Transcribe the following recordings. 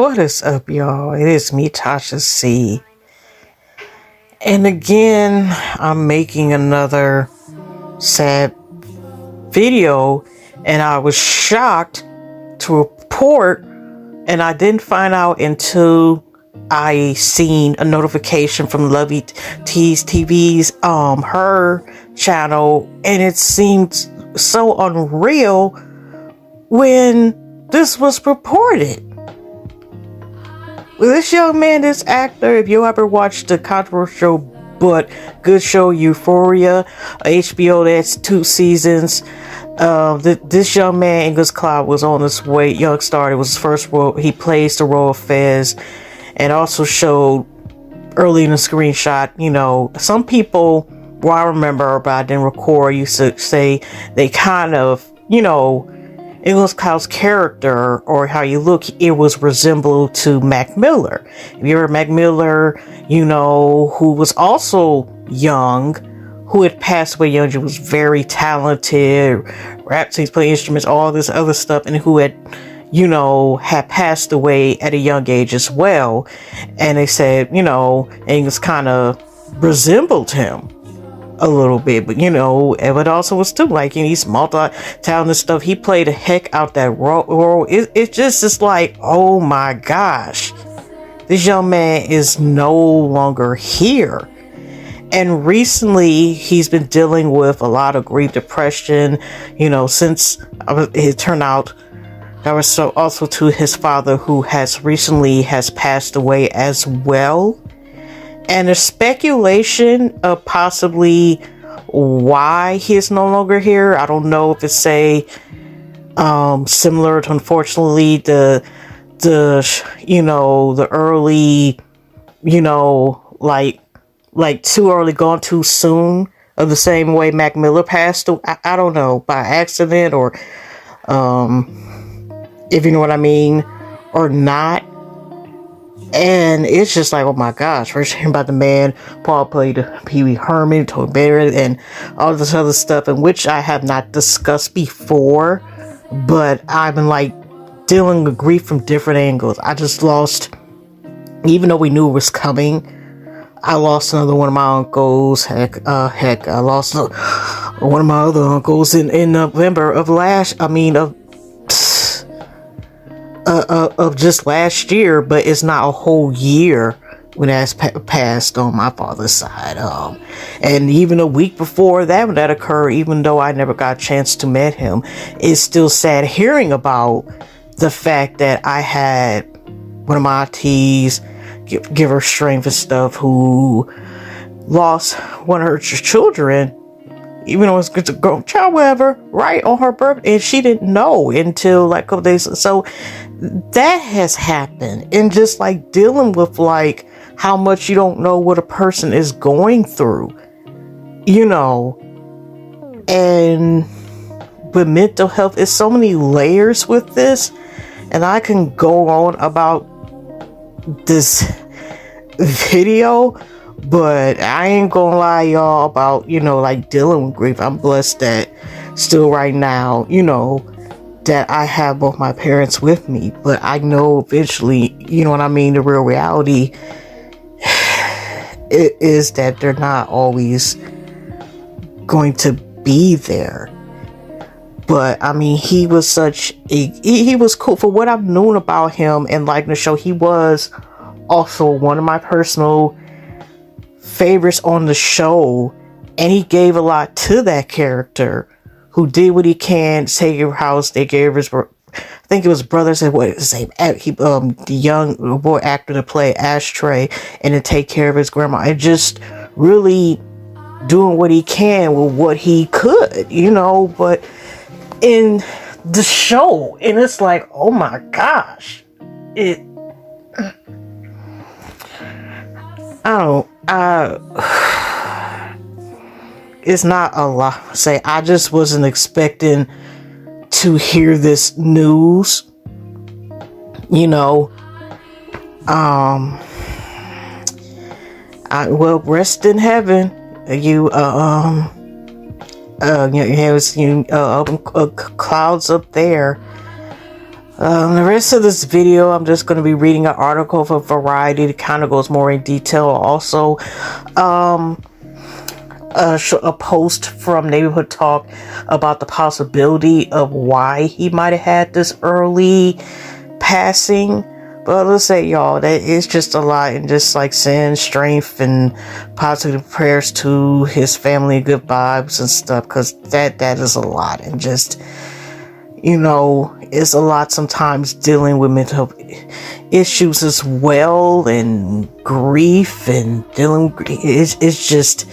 What is up, y'all? It is me, Tasha C. And again, I'm making another sad video, and I was shocked to report, and I didn't find out until I seen a notification from Lovey T's TV's her channel, and it seemed so unreal when this was reported. This young man, this actor, if you ever watched the controversial but good show Euphoria, HBO, that's 2 seasons. This young man, Angus was on his way, young star. It was his first role. He plays the role of Fez, and also showed early in the screenshot, you know, some people, well, I remember, but I didn't record, used to say they kind of, you know, Angus Cloud's character, or how you look, it was resembled to Mac Miller. If you're Mac Miller, you know, who was also young, who had passed away young, he was very talented, rap sings, play instruments, all this other stuff, and who had, you know, had passed away at a young age as well. And they said, you know, Angus kind of resembled him a little bit, but you know, Evan also was too, like, you know, he's multi-talented stuff. He played the heck out that role. It just is like, oh my gosh, this young man is no longer here. And recently he's been dealing with a lot of grief, depression, you know, since it turned out that was so also to his father, who has recently passed away as well. And there's speculation of possibly why he is no longer here. I don't know if it's similar to, unfortunately, the you know, the early, you know, like too early, gone too soon, of the same way Mac Miller passed away. I don't know, by accident, or if you know what I mean, or not. And it's just like, oh my gosh, first hearing about the man, Paul played Pee Wee Herman, Tony Barrett, and all this other stuff, in which I have not discussed before, but I've been like dealing with grief from different angles. I just lost, even though we knew it was coming, I lost another one of my uncles. Heck, I lost one of my other uncles in November of of just last year, but it's not a whole year when that's passed on my father's side. And even a week before that, when that occurred, even though I never got a chance to meet him, it's still sad hearing about the fact that I had one of my aunties, give her strength and stuff, who lost one of her children, even though it's good to go, child, whatever, right on her birthday, and she didn't know until like a couple days. So that has happened, and just like dealing with like how much you don't know what a person is going through, you know, and with mental health, it's so many layers with this, and I can go on about this video, but I ain't gonna lie, y'all, about, you know, like dealing with grief. I'm blessed that still right now, you know, that I have both my parents with me, but I know eventually, you know what I mean, the real reality it is that they're not always going to be there. But I mean, he was such a, he was cool. For what I've known about him and like the show, he was also one of my personal favorites on the show, and he gave a lot to that character, who did what he can, take your house, take care of his, I think it was brother, said what his name, the young boy actor to play Ashtray, and to take care of his grandma, and just really doing what he can with what he could, you know. But in the show, and it's like, oh my gosh, it's not a lot to say. I just wasn't expecting to hear this news, you know. Well, rest in heaven, you clouds up there. The rest of this video, I'm just going to be reading an article for Variety that kind of goes more in detail. Also, a post from Neighborhood Talk about the possibility of why he might have had this early passing. But let's say, y'all, that is just a lot, and just like send strength and positive prayers to his family, good vibes and stuff, because that is a lot. And just, you know, it's a lot sometimes dealing with mental issues as well, and grief, and dealing with, it's just,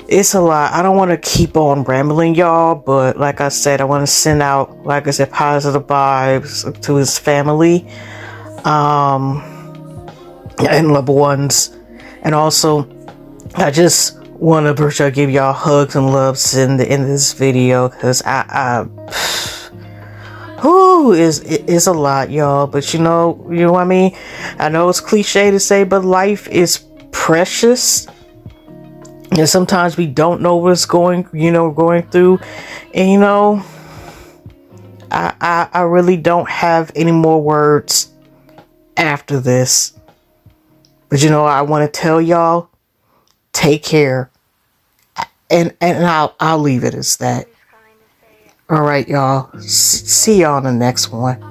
it's a lot. I don't want to keep on rambling, y'all, but like I said, I want to send out, like I said, positive vibes to his family, and loved ones. And also, I just want to virtually give y'all hugs and loves in this video, because it's a lot, y'all. But you know what I mean? I know it's cliche to say, but life is precious. And sometimes we don't know what's going through. And, you know, I really don't have any more words after this. But, you know, I want to tell y'all, take care. And I'll leave it as that. All right, y'all. See y'all on the next one.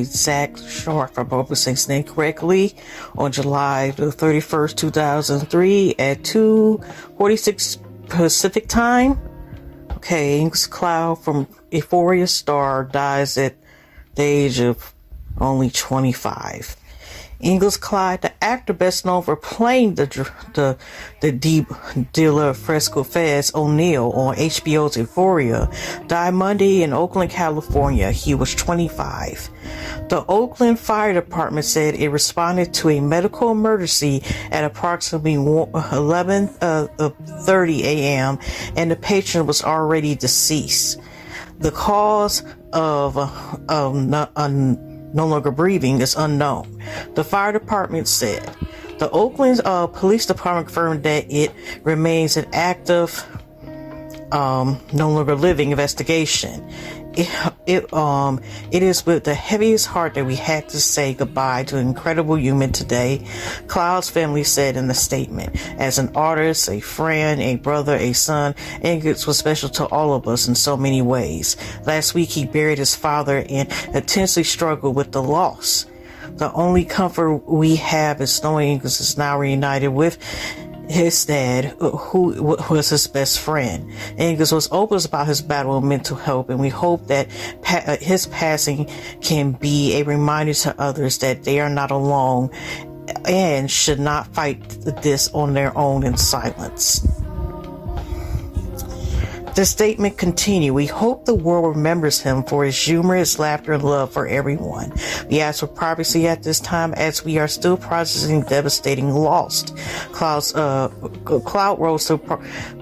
Zach Sharp for purposing incorrectly on July the 31st, 2003 at 2:46 Pacific time. Okay, Angus Cloud from Euphoria star dies at the age of only 25. Angus Clyde, the actor best known for playing the deep dealer Fresco Fez O'Neill on HBO's Euphoria, died Monday in Oakland, California. He was 25. The Oakland Fire Department said it responded to a medical emergency at approximately 11:30 a.m. and the patient was already deceased. The cause of no longer breathing is unknown, the fire department said. The Oakland Police Department confirmed that it remains an active, no longer living investigation. It is with the heaviest heart that we had to say goodbye to an incredible human today, Cloud's family said in the statement. As an artist, a friend, a brother, a son, Angus was special to all of us in so many ways. Last week he buried his father and intensely struggled with the loss. The only comfort we have is knowing Angus is now reunited with his dad, who was his best friend. Angus was open about his battle with mental health, and we hope that his passing can be a reminder to others that they are not alone and should not fight this on their own in silence. The statement continued, "We hope the world remembers him for his humor, his laughter, and love for everyone. We ask for privacy at this time as we are still processing devastating loss." Cloud rose to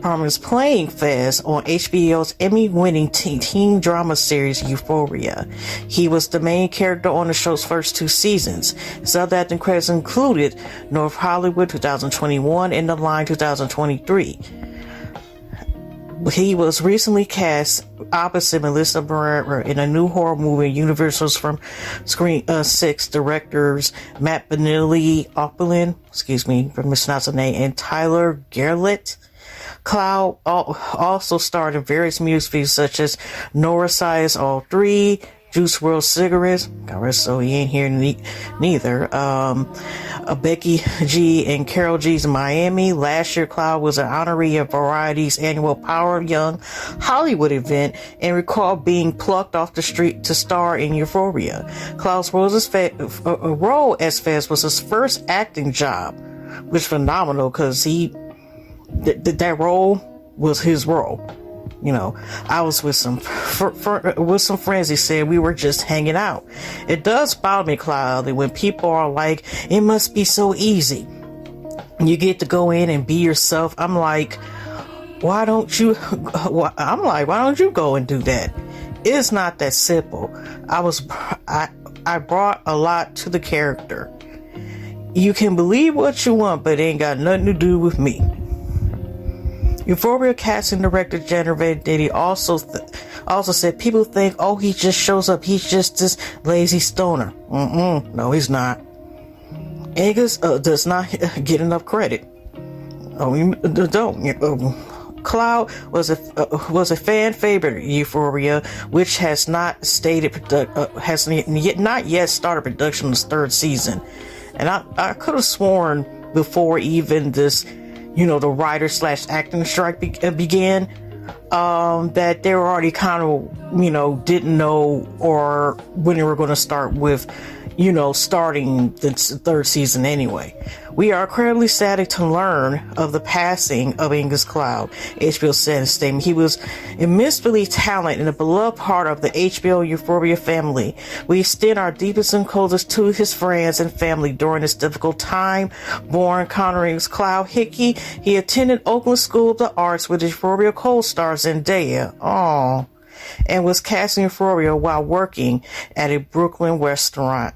prominence playing Fez on HBO's Emmy-winning teen drama series Euphoria. He was the main character on the show's first 2 seasons. His other acting credits included North Hollywood 2021 and The Line 2023. He was recently cast opposite Melissa Barrera in a new horror movie, Universal's from Screen 6 directors Matt Benelli, for mispronouncing the name, and Tyler Gerlett. Cloud also starred in various music videos such as Nora Size All 3, Juice WRLD Cigarettes, so he ain't here neither. Becky G and Carol G's Miami. Last year, Cloud was an honoree of Variety's annual Power of Young Hollywood event and recalled being plucked off the street to star in Euphoria. Cloud's role as Fez was his first acting job, which is phenomenal because that role was his role. You know, I was with some friends. He said we were just hanging out. It does bother me, Cloud, that when people are like, "It must be so easy. You get to go in and be yourself." I'm like, why don't you go and do that? It's not that simple. I brought a lot to the character. You can believe what you want, but it ain't got nothing to do with me. Euphoria casting director Jennifer Diddy also said people think, "Oh, he just shows up. He's just this lazy stoner." No, he's not. Angus does not get enough credit. Oh, you don't. Cloud was a fan favorite in Euphoria, which has not yet started production on its 3rd season. And I could have sworn before even this, the writer/acting strike began, that they were already kind of, didn't know or when they were going to start with, starting the 3rd season anyway. We are incredibly sad to learn of the passing of Angus Cloud, HBO said in a statement. He was immensely talented and a beloved part of the HBO Euphoria family. We extend our deepest condolences to his friends and family during this difficult time. Born encountering Cloud Hickey, he attended Oakland School of the Arts with Euphoria co-star Zendaya. And was cast in Euphoria while working at a Brooklyn restaurant.